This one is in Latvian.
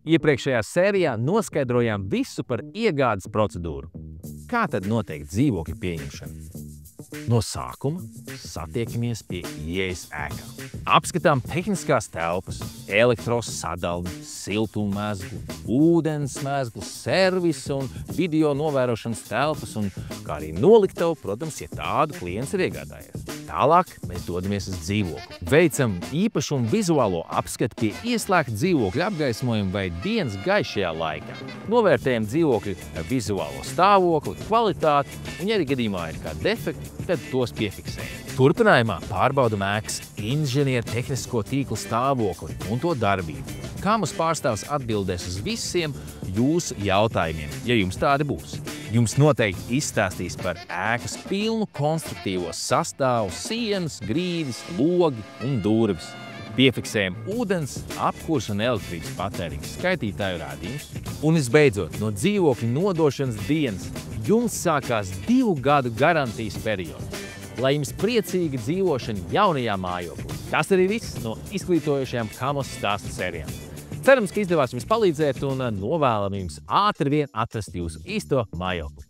Iepriekšējā sērijā noskaidrojām visu par iegādes procedūru. Kā tad notiek dzīvokļa pieņemšana? No sākuma satiekamies pie ieejas ēkā. Apskatām tehniskās telpas, elektros sadaldi, siltummezglu, ūdensmezglu, servisu un video novērošanas telpas un kā arī noliktavu, protams, ja tādu klients ir iegādājies. Tālāk mēs dodamies uz dzīvokli. Veicam īpašumu vizuālo apskatu pie ieslēgta dzīvokļa apgaismojuma vai dienas gaišajā laikā. Novērtējam dzīvokļa vizuālo stāvokli, kvalitāti un, ja arī gadījumā ir kādi defekti, tad tos piefiksējam. Turpinājumā pārbaudam ēkas inženieru tehnisko tīklu stāvokli un to darbību. Kā mūsu pārstāvs atbildēs uz visiem jūsu jautājumiem, ja jums tādi būs. Jums noteikti izstāstīs par ēkas pilnu konstruktīvo sastāvu, sienas, grīdas, logi un durvis. Piefiksējam ūdens, apkurs un elektrības patēriņu skaitītāju rādījumus. Un visbeidzot, no dzīvokļa nodošanas dienas jums sākās 2 gadu garantijas periods, lai jums priecīga dzīvošana jaunajā mājoklī. Tas arī viss no izglītojošajām Kamos stāstu sērijām. Cerams, ka izdevās jums palīdzēt un novēlam jums ātri vien atrast jūsu īsto mājokli.